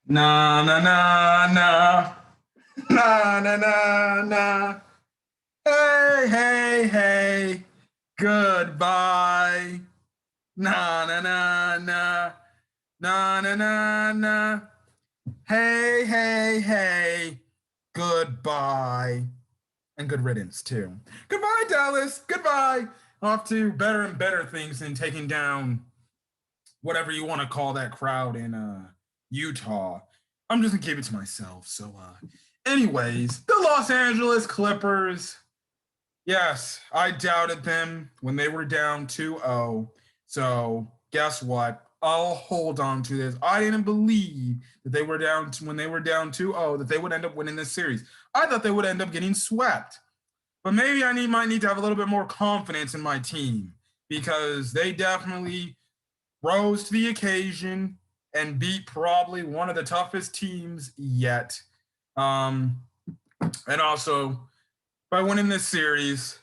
Na na na na na na na na. Hey hey hey. Goodbye. Na na na na na na na na. Hey hey hey. Goodbye. And good riddance too. Goodbye, Dallas. Goodbye. Off to better and better things than taking down whatever you want to call that crowd in Utah. I'm just gonna keep it to myself. So, anyways, the Los Angeles Clippers. Yes, I doubted them when they were down 2-0. So, guess what? I'll hold on to this. I didn't believe that they were down when they were down 2-0 that they would end up winning this series. I thought they would end up getting swept. But maybe might need to have a little bit more confidence in my team because they definitely rose to the occasion and beat probably one of the toughest teams yet. And also, by winning this series,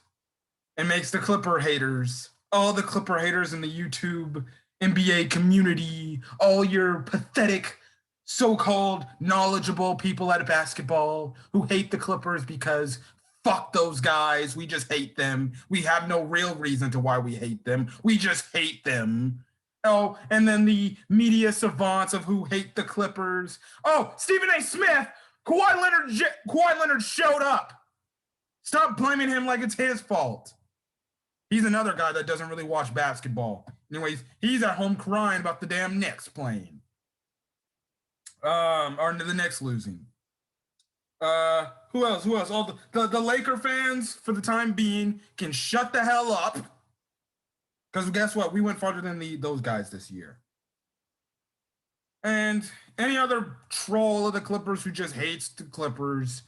it makes the Clipper haters, all the Clipper haters in the YouTube NBA community, all your pathetic so-called knowledgeable people at basketball who hate the Clippers because fuck those guys. We just hate them. We have no real reason to why we hate them. We just hate them. Oh, and then the media savants of who hate the Clippers. Oh, Stephen A. Smith, Kawhi Leonard showed up. Stop blaming him like it's his fault. He's another guy that doesn't really watch basketball. Anyways, he's at home crying about the damn Knicks playing. Or the Knicks losing. Who else? All the Laker fans, for the time being, can shut the hell up. Because guess what? We went farther than those guys this year. And any other troll of the Clippers who just hates the Clippers,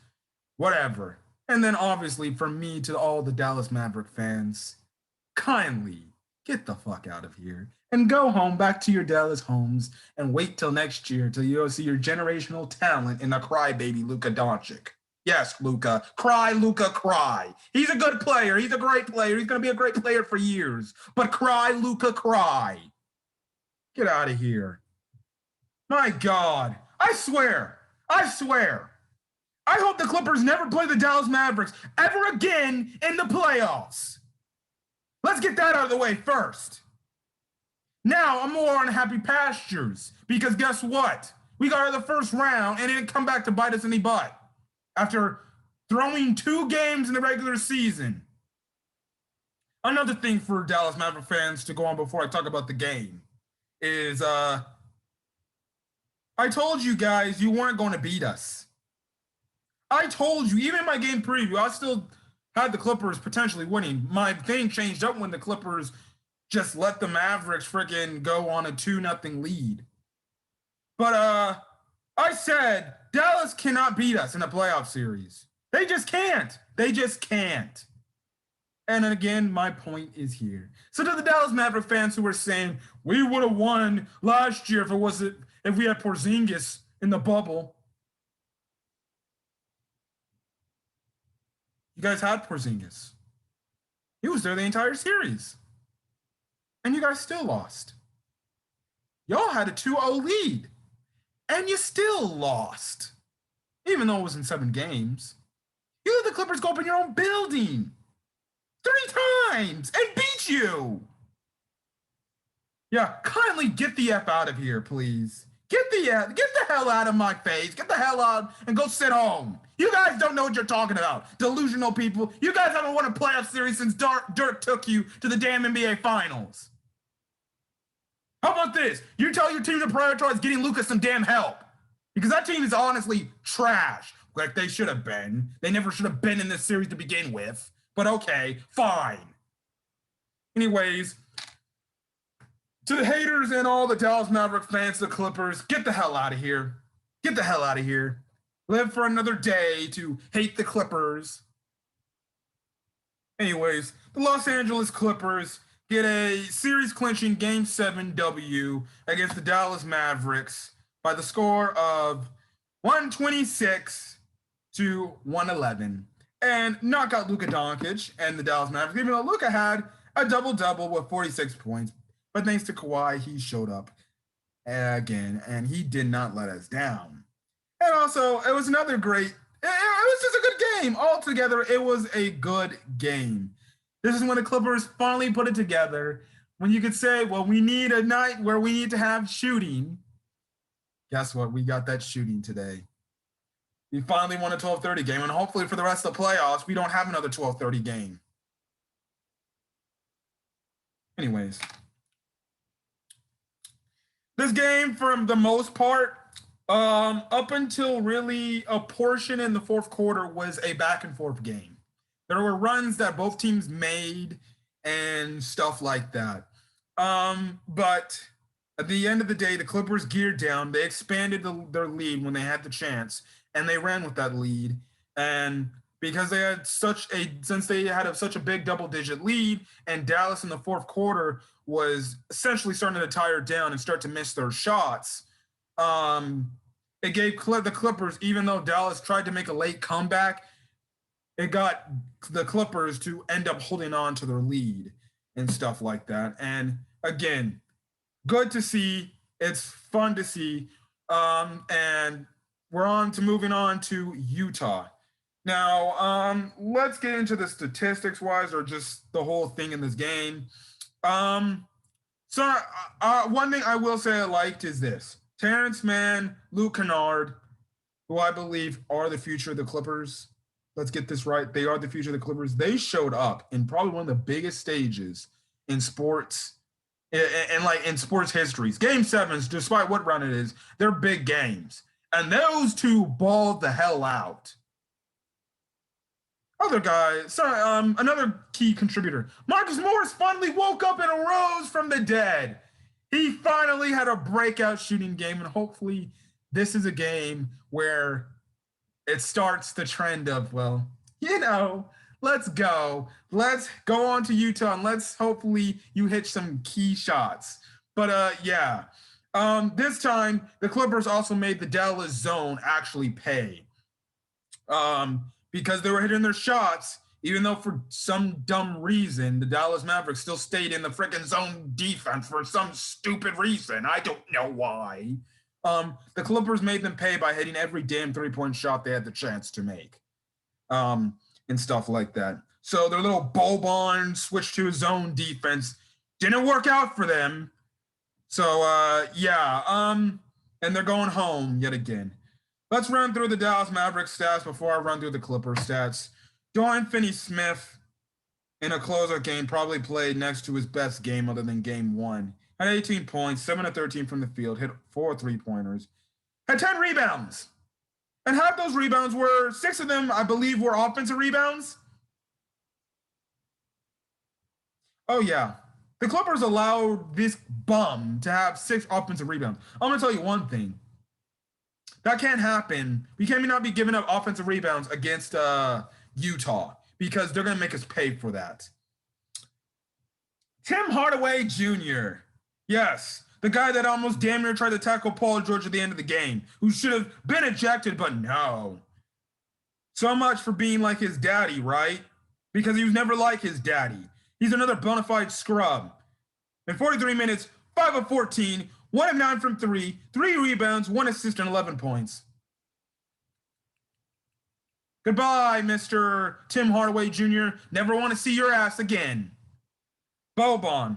whatever. And then obviously for me to all the Dallas Maverick fans, kindly get the fuck out of here and go home back to your Dallas homes and wait till next year till you'll see your generational talent in the crybaby Luka Doncic. Yes, Luka. Cry, Luka, cry. He's a good player. He's a great player. He's going to be a great player for years. But cry, Luka, cry. Get out of here. My God. I swear. I hope the Clippers never play the Dallas Mavericks ever again in the playoffs. Let's get that out of the way first. Now I'm more on happy pastures because guess what? We got out of the first round and it didn't come back to bite us in the butt. After throwing 2 games in the regular season. Another thing for Dallas Maverick fans to go on before I talk about the game is I told you guys you weren't going to beat us. I told you, even in my game preview, I still had the Clippers potentially winning. My thing changed up when the Clippers just let the Mavericks freaking go on a 2-0 lead. But I said Dallas cannot beat us in a playoff series. They just can't. And then again, my point is here. So to the Dallas Maverick fans who were saying we would have won last year if we had Porzingis in the bubble. You guys had Porzingis. He was there the entire series. And you guys still lost. Y'all had a 2-0 lead. And you still lost. Even though it was in 7 games. You let the Clippers go up in your own building 3 times and beat you. Yeah, kindly get the F out of here, please. Get the hell out of my face. Get the hell out and go sit home. You guys don't know what you're talking about. Delusional people. You guys haven't won a playoff series since Dirk took you to the damn NBA Finals. How about this? You tell your team to prioritize getting Lucas some damn help. Because that team is honestly trash. Like they should have been. They never should have been in this series to begin with. But okay, fine. Anyways, to the haters and all the Dallas Maverick fans, the Clippers, get the hell out of here. Get the hell out of here. Live for another day to hate the Clippers. Anyways, the Los Angeles Clippers get a series-clinching Game 7 W against the Dallas Mavericks by the score of 126-111 and knock out Luka Doncic and the Dallas Mavericks, even though Luka had a double-double with 46 points. But thanks to Kawhi, he showed up. again, and he did not let us down. And also, it was another great. It was just a good game altogether. It was a good game. This is when the Clippers finally put it together. When you could say, "Well, we need a night where we need to have shooting." Guess what? We got that shooting today. We finally won a 12:30 game, and hopefully for the rest of the playoffs, we don't have another 12:30 game. Anyways, this game, for the most part, up until really a portion in the fourth quarter, was a back and forth game. There were runs that both teams made and stuff like that. But at the end of the day, the Clippers geared down. They expanded their lead when they had the chance, and they ran with that lead. And because they had since they had such a big double-digit lead, and Dallas in the fourth quarter was essentially starting to tire down and start to miss their shots, it gave the Clippers, even though Dallas tried to make a late comeback, it got the Clippers to end up holding on to their lead and stuff like that. And again, good to see. It's fun to see. And we're moving on to Utah. Now, let's get into the statistics wise, or just the whole thing in this game. One thing I will say I liked is this: Terrence Mann, Luke Kennard, who I believe are the future of the Clippers. Let's get this right. They are the future of the Clippers. They showed up in probably one of the biggest stages in sports, and like in sports histories. Game sevens, despite what round it is, they're big games. And those two balled the hell out. Other guy, another key contributor, Marcus Morris finally woke up and arose from the dead. He finally had a breakout shooting game, and hopefully this is a game where it starts the trend of, well, let's go. Let's go on to Utah, and let's hopefully you hit some key shots. But yeah. This time, the Clippers also made the Dallas zone actually pay. Because they were hitting their shots, even though for some dumb reason, the Dallas Mavericks still stayed in the freaking zone defense for some stupid reason. I don't know why. The Clippers made them pay by hitting every damn three-point shot they had the chance to make. And stuff like that. So their little Boban switch to a zone defense didn't work out for them. So, yeah. And they're going home yet again. Let's run through the Dallas Mavericks stats before I run through the Clippers stats. Dorian Finney-Smith, in a closeout game, probably played next to his best game other than game one. Had 18 points, 7 of 13 from the field, hit 4 3-pointers. Had 10 rebounds. And half those rebounds were, 6 of them, I believe, were offensive rebounds. Oh, yeah. The Clippers allowed this bum to have 6 offensive rebounds. I'm going to tell you one thing. That can't happen. We cannot be giving up offensive rebounds against Utah because they're going to make us pay for that. Tim Hardaway Jr. Yes, the guy that almost damn near tried to tackle Paul George at the end of the game, who should have been ejected, but no. So much for being like his daddy, right? Because he was never like his daddy. He's another bona fide scrub. In 43 minutes, 5 of 14, 1 of 9 from 3, 3 rebounds, 1 assist, and 11 points. Goodbye, Mr. Tim Hardaway Jr. Never want to see your ass again. Boban,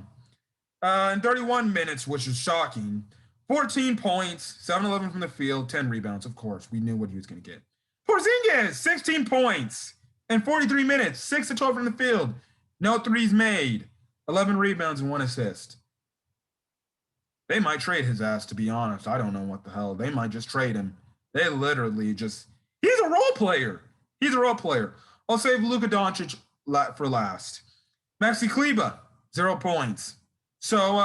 in 31 minutes, which is shocking, 14 points, 7-11 from the field, 10 rebounds. Of course, we knew what he was going to get. Porzingis, 16 points in 43 minutes, 6 of 12 from the field, no threes made, 11 rebounds, and 1 assist. They might trade his ass, to be honest. I don't know what the hell. They might just trade him. They literally just... He's a role player. He's a role player. I'll save Luka Doncic for last. Maxi Kleber, 0 points. So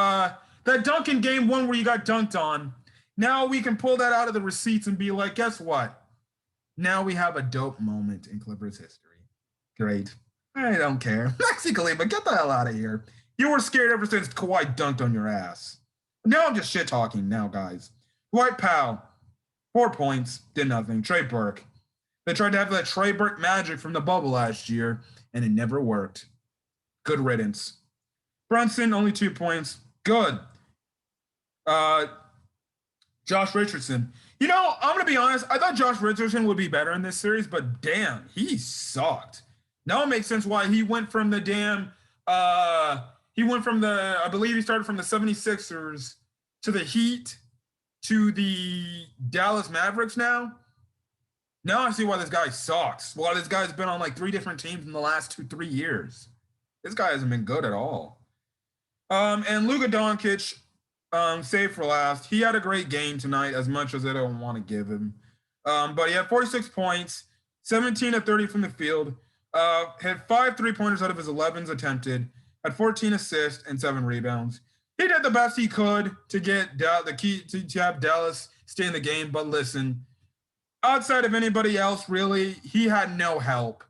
that dunk in game one where you got dunked on, now we can pull that out of the receipts and be like, guess what? Now we have a dope moment in Clippers history. Great. I don't care. Maxi Kleber, get the hell out of here. You were scared ever since Kawhi dunked on your ass. Now I'm just shit talking now, guys. Dwight Powell, 4 points, did nothing. Trey Burke. They tried to have that Trey Burke magic from the bubble last year, and it never worked. Good riddance. Brunson, only 2 points. Good. Josh Richardson. You know, I'm gonna be honest. I thought Josh Richardson would be better in this series, but damn, he sucked. Now it makes sense why he went from the damn. He went from the. I believe he started from the 76ers to the Heat to the Dallas Mavericks. Now I see why this guy sucks. Why this guy's been on like 3 different teams in the last 2-3 years. This guy hasn't been good at all. And Luka Doncic, save for last. He had a great game tonight, as much as I don't want to give him. But he had 46 points, 17 of 30 from the field, had 5 3-pointers out of his 11s attempted, had 14 assists and 7 rebounds. He did the best he could to get the key to have Dallas stay in the game. But listen, outside of anybody else, really, he had no help.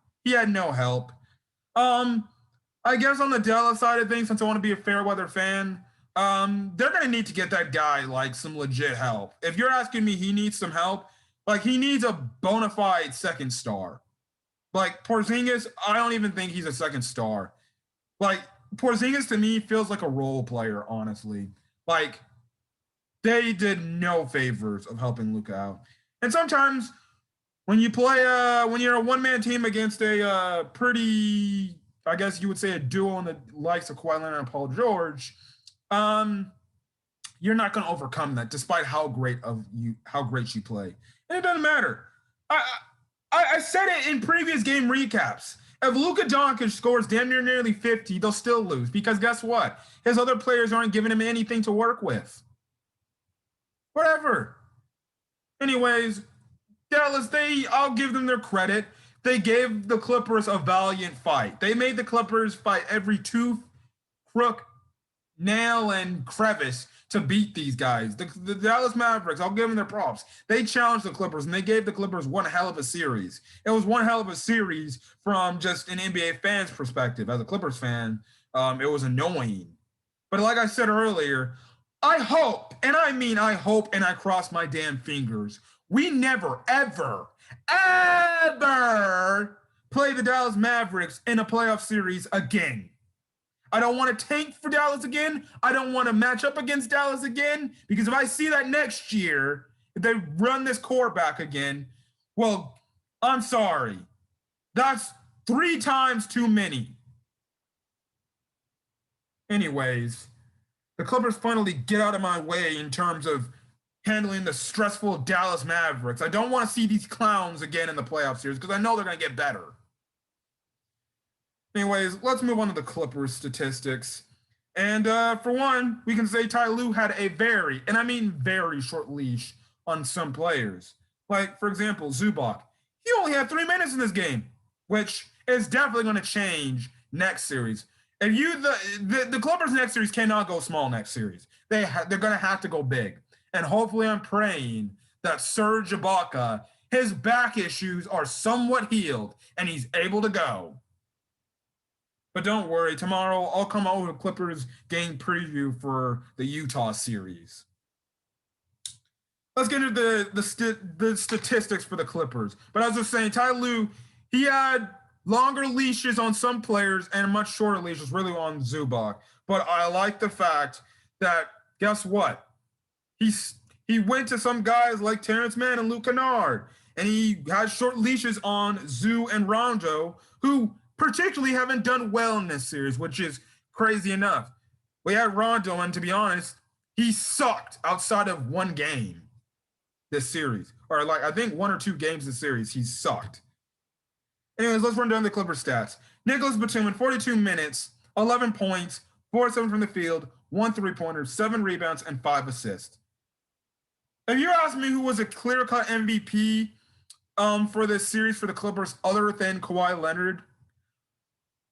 I guess on the Dallas side of things, since I want to be a fair weather fan, they're gonna need to get that guy like some legit help. If you're asking me, he needs some help. Like he needs a bona fide second star. Like Porzingis, I don't even think he's a second star. Like Porzingis to me feels like a role player, honestly. Like they did no favors of helping Luka out. And sometimes when you play, when you're a one-man team against a pretty, I guess you would say, a duo in the likes of Kawhi Leonard and Paul George, you're not going to overcome that, despite how great you play. And it doesn't matter. I said it in previous game recaps. If Luka Doncic scores damn nearly 50, they'll still lose because guess what? His other players aren't giving him anything to work with. Whatever. Anyways, Dallas, I'll give them their credit. They gave the Clippers a valiant fight. They made the Clippers fight every tooth, crook, nail, and crevice to beat these guys. The Dallas Mavericks, I'll give them their props. They challenged the Clippers, and they gave the Clippers one hell of a series. It was one hell of a series from just an NBA fan's perspective. As a Clippers fan, it was annoying. But like I said earlier, I hope, and I mean I hope, and I cross my damn fingers, we never, ever, ever play the Dallas Mavericks in a playoff series again. I don't want to tank for Dallas again. I don't want to match up against Dallas again, because if I see that next year, if they run this core back again, well, I'm sorry. That's 3 times too many. Anyways, the Clippers finally get out of my way in terms of handling the stressful Dallas Mavericks. I don't want to see these clowns again in the playoff series because I know they're going to get better. Anyways, let's move on to the Clippers statistics. And for one, we can say Ty Lue had a very, and I mean very short leash on some players. Like, for example, Zubac. He only had 3 minutes in this game, which is definitely going to change next series. If the Clippers next series cannot go small next series. They're going to have to go big. And hopefully I'm praying that Serge Ibaka, his back issues are somewhat healed and he's able to go. But don't worry, tomorrow I'll come out with a Clippers game preview for the Utah series. Let's get into the statistics for the Clippers. But as I was saying, Ty Lue, he had longer leashes on some players and much shorter leashes really on Zubac. But I like the fact that, guess what? He went to some guys like Terrence Mann and Luke Kennard, and he had short leashes on Zoo and Rondo, who particularly haven't done well in this series, which is crazy enough. We had Rondo, and to be honest, he sucked outside of one game this series. Or like I think 1 or 2 games this series, he sucked. Anyways, let's run down the Clippers stats. Nicholas Batum in 42 minutes, 11 points, 4-7 from the field, 1 3-pointer, 7 rebounds, and 5 assists. If you ask me who was a clear-cut MVP for this series for the Clippers other than Kawhi Leonard,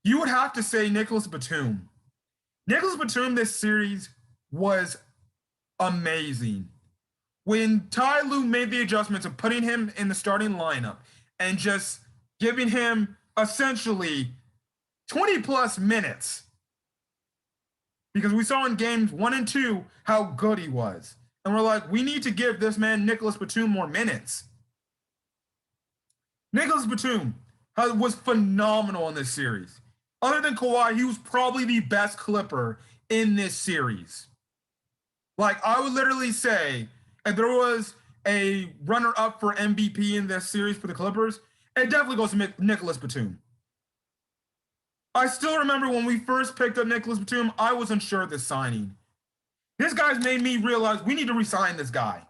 you would have to say Nicholas Batum. Nicholas Batum this series was amazing. When Ty Lue made the adjustments of putting him in the starting lineup and just giving him essentially 20-plus minutes, because we saw in games 1 and 2 how good he was. And we're like, we need to give this man Nicholas Batum more minutes. Nicholas Batum was phenomenal in this series. Other than Kawhi, he was probably the best Clipper in this series. Like, I would literally say, if there was a runner-up for MVP in this series for the Clippers, it definitely goes to Nicholas Batum. I still remember when we first picked up Nicholas Batum, I was unsure of this signing. This guy's made me realize we need to re-sign this guy.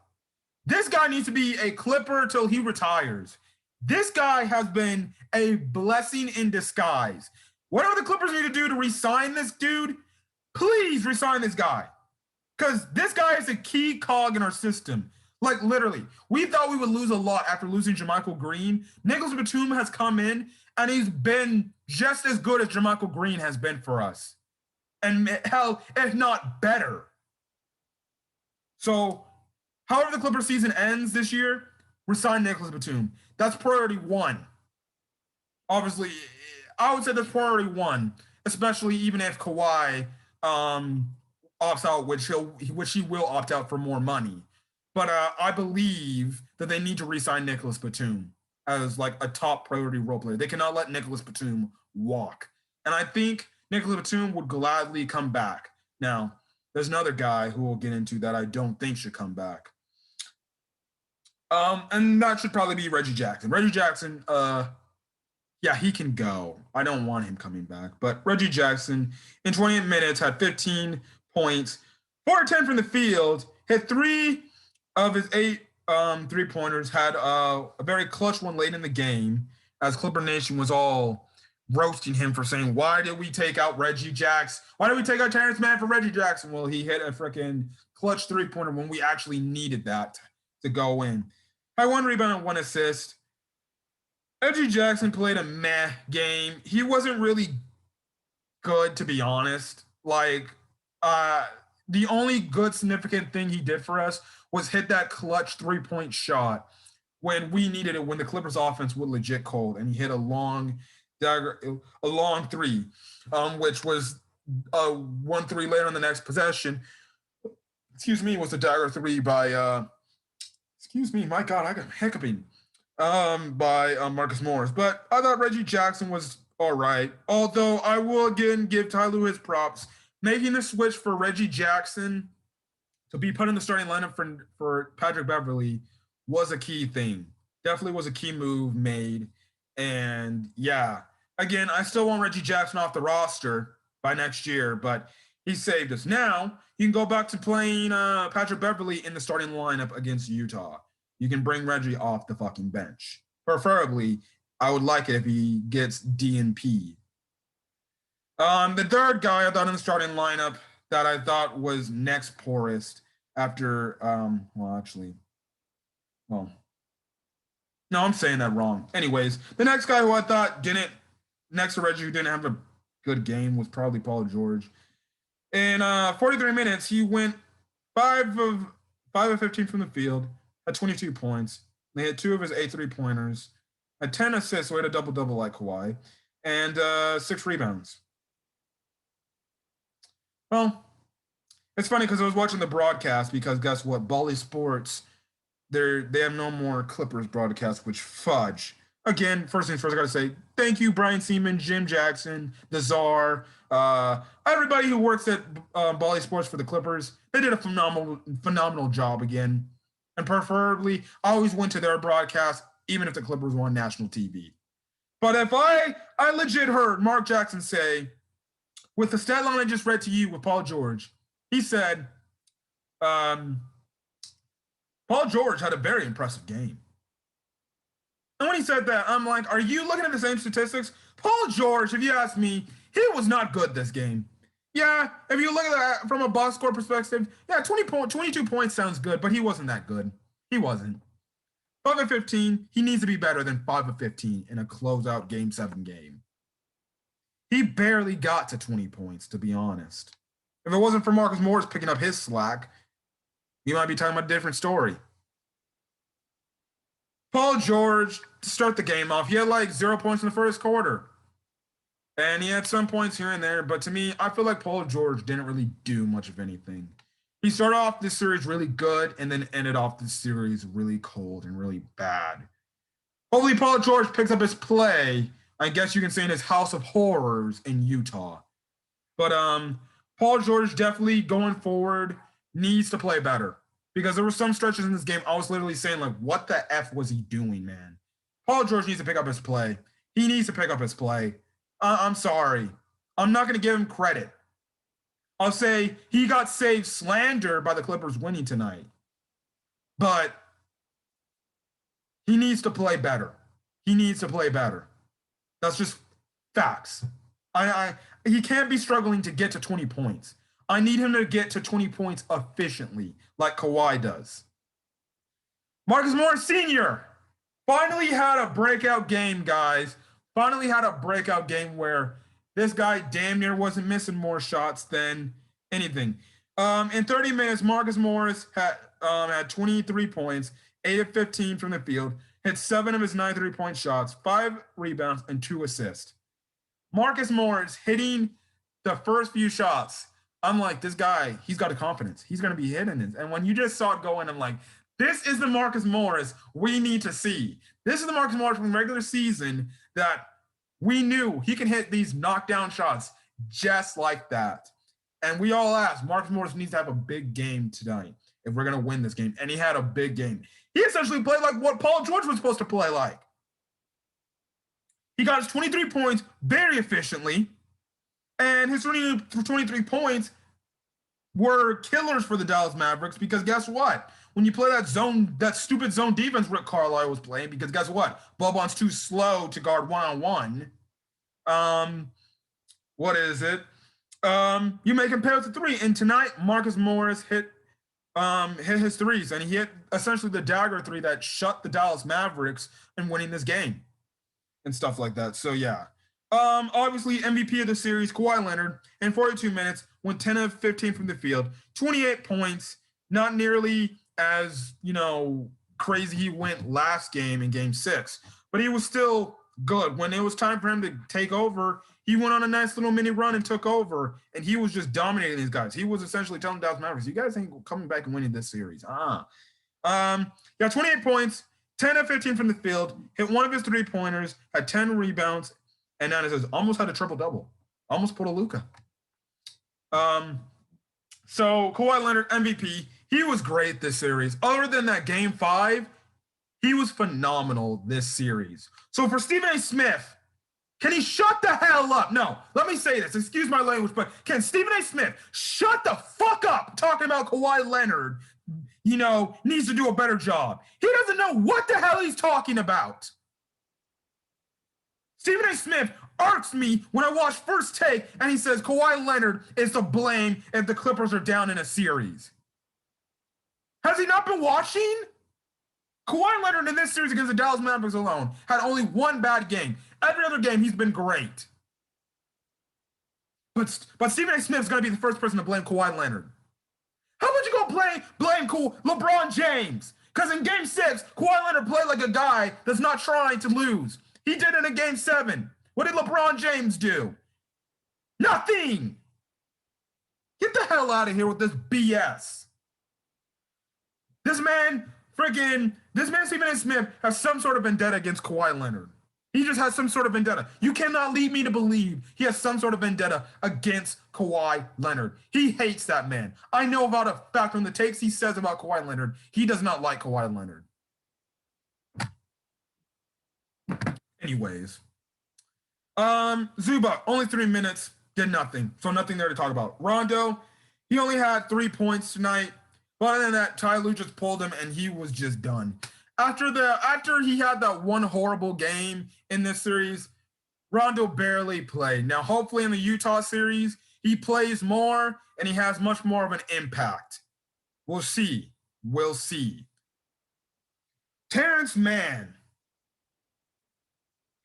This guy needs to be a Clipper till he retires. This guy has been a blessing in disguise. Whatever the Clippers need to do to re-sign this dude, please re-sign this guy. Because this guy is a key cog in our system. Like, literally. We thought we would lose a lot after losing JaMychal Green. Nicholas Batum has come in, and he's been just as good as JaMychal Green has been for us. And hell, if not better. So, however the Clipper season ends this year, resign Nicholas Batum. That's priority one. Obviously, I would say that's priority one, especially even if Kawhi opts out, which he will opt out for more money. But I believe that they need to re-sign Nicholas Batum as like a top priority role player. They cannot let Nicholas Batum walk. And I think Nicholas Batum would gladly come back. Now, there's another guy who we'll get into that I don't think should come back. And that should probably be Reggie Jackson. Reggie Jackson, yeah, he can go. I don't want him coming back. But Reggie Jackson, in 28 minutes, had 15 points, 4 or 10 from the field, hit 3 of his 8 three-pointers, had a very clutch one late in the game, as Clipper Nation was all roasting him for saying, why did we take out Reggie Jackson? Why did we take out Terrence Mann for Reggie Jackson? Well, he hit a freaking clutch three-pointer when we actually needed that to go in. Had 1 rebound and 1 assist. Reggie Jackson played a meh game. He wasn't really good, to be honest. Like, the only good significant thing he did for us was hit that clutch 3-point shot when we needed it, when the Clippers offense was legit cold, and he hit a long three, which was 1-3 later on the next possession. Excuse me, was a dagger 3 by excuse me, my God, I got hiccuping. By Marcus Morris. But I thought Reggie Jackson was all right. Although I will again give Ty Lue his props. Making the switch for Reggie Jackson to be put in the starting lineup for Patrick Beverley was a key thing. Definitely was a key move made. And yeah, again, I still want Reggie Jackson off the roster by next year, but he saved us. Now, you can go back to playing Patrick Beverley in the starting lineup against Utah. You can bring Reggie off the fucking bench. Preferably, I would like it if he gets DNP. The third guy I thought in the starting lineup that I thought was next poorest after, no, I'm saying that wrong. Anyways, the next guy who I thought next to Reggie, who didn't have a good game, was probably Paul George. In 43 minutes, he went 5 of 15 from the field, had 22 points. They had 2 of his 8 3-pointers, had 10 assists, so he had a double-double like Kawhi, and 6 rebounds. Well, it's funny because I was watching the broadcast because guess what? Bally Sports, they have no more Clippers broadcast, which fudge. Again, first things first, I got to say thank you, Brian Seaman, Jim Jackson, the Czar, everybody who works at Bally Sports for the Clippers. They did a phenomenal job again. And preferably, I always went to their broadcast, even if the Clippers were on national TV. But if I legit heard Mark Jackson say, with the stat line I just read to you with Paul George, he said, Paul George had a very impressive game. And when he said that, I'm like, are you looking at the same statistics? Paul George, if you ask me, he was not good this game. Yeah, if you look at that from a box score perspective, yeah, 22 points sounds good, but he wasn't that good. He wasn't. 5 of 15, he needs to be better than 5 of 15 in a closeout Game 7 game. He barely got to 20 points, to be honest. If it wasn't for Marcus Morris picking up his slack, you might be talking about a different story. Paul George, to start the game off, he had like 0 points in the first quarter. And he had some points here and there, but to me, I feel like Paul George didn't really do much of anything. He started off this series really good and then ended off this series really cold and really bad. Hopefully Paul George picks up his play, I guess you can say, in his house of horrors in Utah. But Paul George definitely going forward needs to play better. because there were some stretches in this game I was literally saying, like, what the F was he doing, man? Paul George needs to pick up his play. He needs to pick up his play. I'm sorry. I'm not going to give him credit. I'll say he got saved slander by the Clippers winning tonight. But he needs to play better. He needs to play better. That's just facts. He can't be struggling to get to 20 points. I need him to get to 20 points efficiently, like Kawhi does. Marcus Morris Sr. finally had a breakout game, guys. Finally had a breakout game where this guy damn near wasn't missing more shots than anything. In 30 minutes, Marcus Morris had 23 points, 8 of 15 from the field, hit 7 of his 9 3-point shots, 5 rebounds, and 2 assists. Marcus Morris hitting the first few shots. I'm like, this guy, he's got a confidence. He's going to be hitting it. And when you just saw it go in, I'm like, this is the Marcus Morris we need to see. This is the Marcus Morris from the regular season that we knew he can hit these knockdown shots just like that. And we all asked, Marcus Morris needs to have a big game tonight if we're going to win this game. And he had a big game. He essentially played like what Paul George was supposed to play like. He got his 23 points very efficiently. And his 23 points were killers for the Dallas Mavericks because guess what? When you play that stupid zone defense Rick Carlisle was playing, because guess what? Boban's too slow to guard one-on-one. What is it? You make him pay with the three. And tonight, Marcus Morris hit his threes, and he hit essentially the dagger three that shut the Dallas Mavericks in winning this game and stuff like that. So yeah. Obviously MVP of the series, Kawhi Leonard, in 42 minutes, went 10 of 15 from the field, 28 points, not nearly as, crazy he went last game in game 6, but he was still good. When it was time for him to take over, he went on a nice little mini run and took over, and he was just dominating these guys. He was essentially telling Dallas Mavericks, you guys ain't coming back and winning this series. Got 28 points, 10 of 15 from the field, hit one of his 3-pointers, had 10 rebounds, and now it says almost had a triple-double. Almost put a Luka. So Kawhi Leonard, MVP. He was great this series. Other than that game 5, he was phenomenal this series. So for Stephen A. Smith, can he shut the hell up? No, let me say this. Excuse my language, but can Stephen A. Smith shut the fuck up talking about Kawhi Leonard, needs to do a better job? He doesn't know what the hell he's talking about. Stephen A. Smith irks me when I watch First Take and he says Kawhi Leonard is to blame if the Clippers are down in a series. Has he not been watching? Kawhi Leonard in this series against the Dallas Mavericks alone had only one bad game. Every other game, he's been great. But Stephen A. Smith is going to be the first person to blame Kawhi Leonard. How about you go blame LeBron James? Because in game 6, Kawhi Leonard played like a guy that's not trying to lose. He did it in game 7. What did LeBron James do? Nothing. Get the hell out of here with this BS. This man, Stephen A. Smith, has some sort of vendetta against Kawhi Leonard. He just has some sort of vendetta. You cannot lead me to believe he has some sort of vendetta against Kawhi Leonard. He hates that man. I know about a fact from the takes he says about Kawhi Leonard. He does not like Kawhi Leonard. Anyways, Zubac, only 3 minutes, did nothing. So nothing there to talk about. Rondo, he only had 3 points tonight. But other than that, Ty Lue just pulled him and he was just done. After he had that one horrible game in this series, Rondo barely played. Now, hopefully in the Utah series, he plays more and he has much more of an impact. We'll see. Terrence Mann.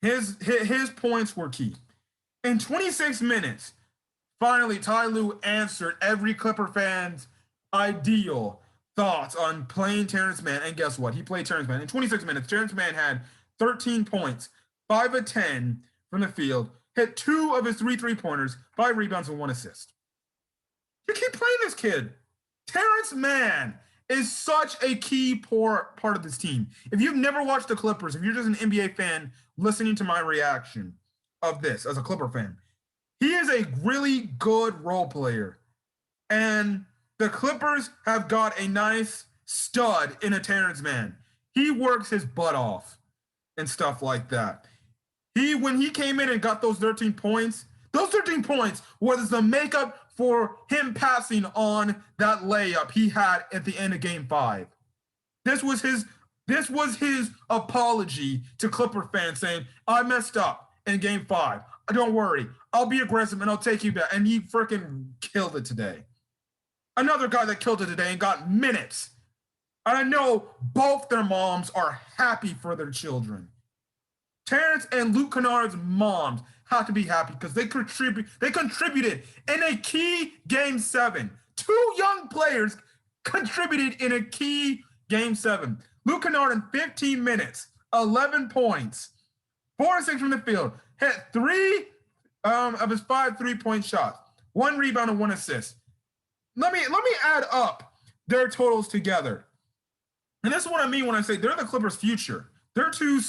His points were key. In 26 minutes, finally, Ty Lue answered every Clipper fan's ideal thoughts on playing Terrence Mann. And guess what? He played Terrence Mann. In 26 minutes, Terrence Mann had 13 points, 5 of 10 from the field, hit 2 of his 3 3-pointers, 5 rebounds, and 1 assist. You keep playing this kid. Terrence Mann is such a key part of this team. If you've never watched the Clippers, if you're just an NBA fan listening to my reaction of this as a Clipper fan, he is a really good role player. And the Clippers have got a nice stud in a Terrence Mann. He works his butt off and stuff like that. When he came in and got those 13 points was the makeup for him passing on that layup he had at the end of game 5. This was his apology to Clipper fans, saying, I messed up in game 5. Don't worry. I'll be aggressive and I'll take you back. And he freaking killed it today. Another guy that killed it today and got minutes. And I know both their moms are happy for their children. Terrence and Luke Kennard's moms have to be happy because they contributed in a key game 7. 2 young players contributed in a key game 7. Luke Kennard in 15 minutes, 11 points, 4 or 6 from the field, hit 3 of his 5 3-point shots, 1 rebound and 1 assist. Let me add up their totals together. And this is what I mean when I say they're the Clippers' future. They're 2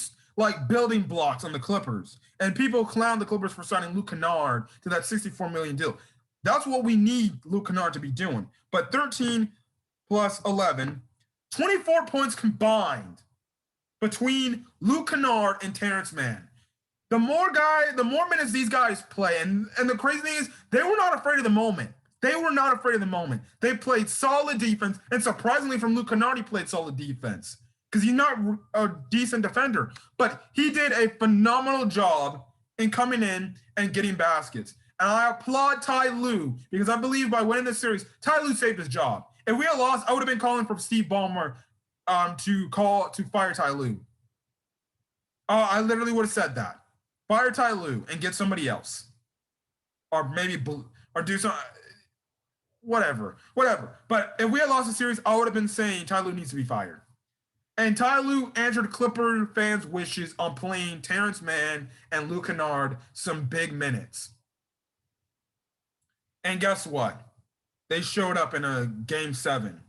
building blocks on the Clippers. And people clown the Clippers for signing Luke Kennard to that $64 million deal. That's what we need Luke Kennard to be doing. But 13 plus 11, 24 points combined between Luke Kennard and Terrence Mann. The more minutes these guys play, and the crazy thing is they were not afraid of the moment. They played solid defense, and surprisingly from Luke Kennard, he played solid defense because he's not a decent defender, but he did a phenomenal job in coming in and getting baskets. And I applaud Ty Lue because I believe by winning this series, Ty Lue saved his job. If we had lost, I would have been calling for Steve Ballmer to fire Ty Lue. I literally would have said that. Fire Ty Lue and get somebody else, or do some. Whatever. But if we had lost the series, I would have been saying Ty Lue needs to be fired. And Ty Lue answered Clipper fans' wishes on playing Terrence Mann and Luke Kennard some big minutes. And guess what? They showed up in a game 7.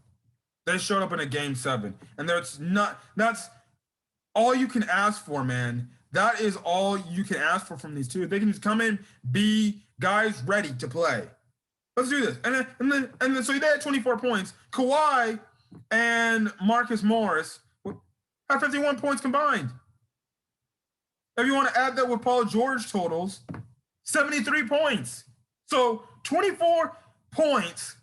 And that's all you can ask for, man. That is all you can ask for from these two. If they can just come in, be guys ready to play. Let's do this. And then so they had 24 points. Kawhi and Marcus Morris have 51 points combined. If you want to add that with Paul George totals, 73 points. So 24 points.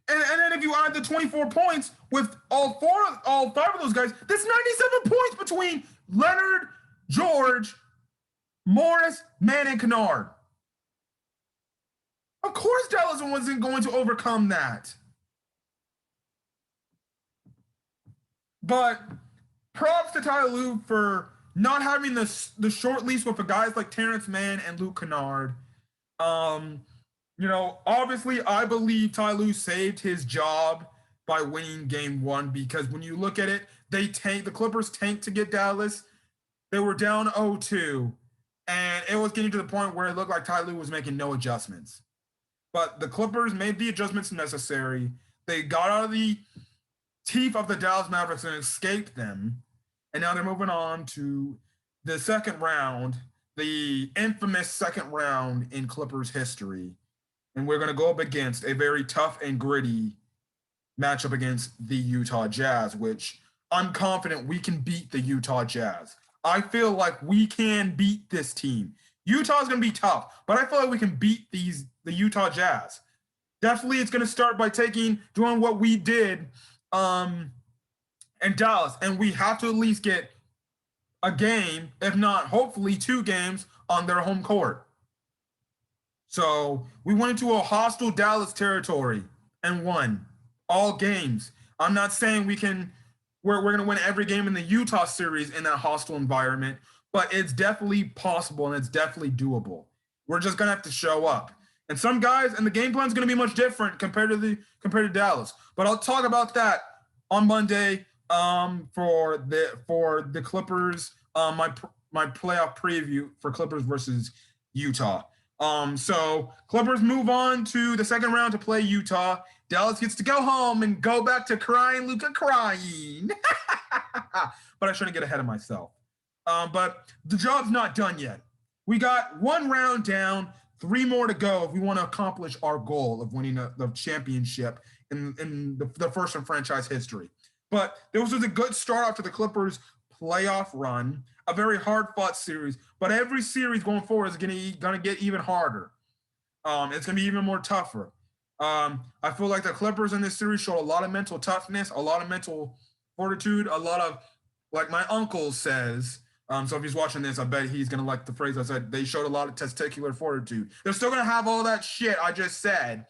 And then if you add the 24 points with all 5 of those guys, that's 97 points between Leonard, George, Morris, Mann, and Kennard. Of course Dallas wasn't going to overcome that. But props to Ty Lue for not having the short leash with the guys like Terrence Mann and Luke Kennard. Obviously I believe Ty Lue saved his job by winning game 1 because when you look at it, the Clippers tanked to get Dallas. They were down 0-2, and it was getting to the point where it looked like Ty Lue was making no adjustments. But the Clippers made the adjustments necessary. They got out of the teeth of the Dallas Mavericks and escaped them. And now they're moving on to the second round, the infamous second round in Clippers history. And we're going to go up against a very tough and gritty matchup against the Utah Jazz, which I'm confident we can beat the Utah Jazz. I feel like we can beat this team. Utah's going to be tough, but I feel like we can beat the Utah Jazz. Definitely it's going to start by doing what we did in Dallas, and we have to at least get a game, if not hopefully 2 games on their home court. So we went into a hostile Dallas territory and won all games. I'm not saying we're going to win every game in the Utah series in that hostile environment, but it's definitely possible and it's definitely doable. We're just going to have to show up. And some guys, and the game plan is going to be much different compared to Dallas. But I'll talk about that on Monday for the Clippers, my playoff preview for Clippers versus Utah. So Clippers move on to the second round to play Utah. Dallas gets to go home and go back to crying Luka crying. But I shouldn't get ahead of myself. But the job's not done yet. We got 1 round down, 3 more to go if we want to accomplish our goal of winning the championship in the first in franchise history. But this was a good start after the Clippers playoff run, a very hard fought series. But every series going forward is gonna get even harder. It's gonna be even more tougher. I feel like the Clippers in this series showed a lot of mental toughness, a lot of mental fortitude, a lot of, like my uncle says. So if he's watching this, I bet he's gonna like the phrase I said. They showed a lot of testicular fortitude. They're still gonna have all that shit I just said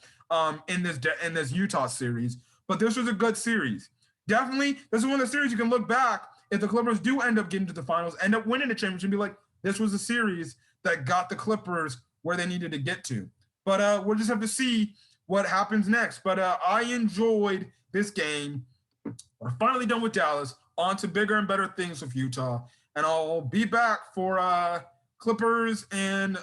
in this Utah series, but this was a good series. Definitely, this is one of the series you can look back if the Clippers do end up getting to the finals, end up winning the championship, and be like, this was a series that got the Clippers where they needed to get to. But we'll just have to see what happens next. But I enjoyed this game. We're finally done with Dallas. On to bigger and better things with Utah. And I'll be back for Clippers and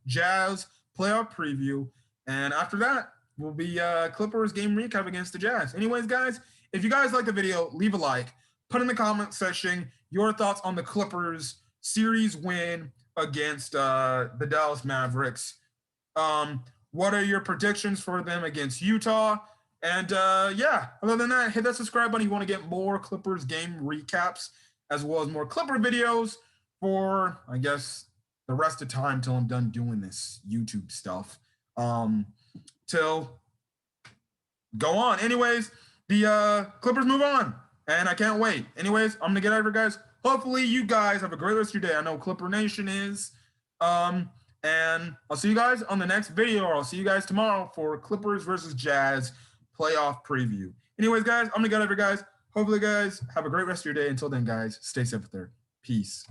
Jazz playoff preview. And after that, will be Clippers game recap against the Jazz. Anyways, guys, if you guys like the video, leave a like. Put in the comment section your thoughts on the Clippers series win against the Dallas Mavericks. What are your predictions for them against Utah? And yeah, other than that, hit that subscribe button if you want to get more Clippers game recaps, as well as more Clipper videos for, I guess, the rest of time till I'm done doing this YouTube stuff. Till go on. Anyways, the Clippers move on, and I can't wait. Anyways, I'm gonna get over, guys. Hopefully, you guys have a great rest of your day. I know Clipper Nation is. And I'll see you guys on the next video, or I'll see you guys tomorrow for Clippers versus Jazz playoff preview. Anyways, guys, I'm gonna get over, guys. Hopefully, guys, have a great rest of your day. Until then, guys, stay safe out there. Peace.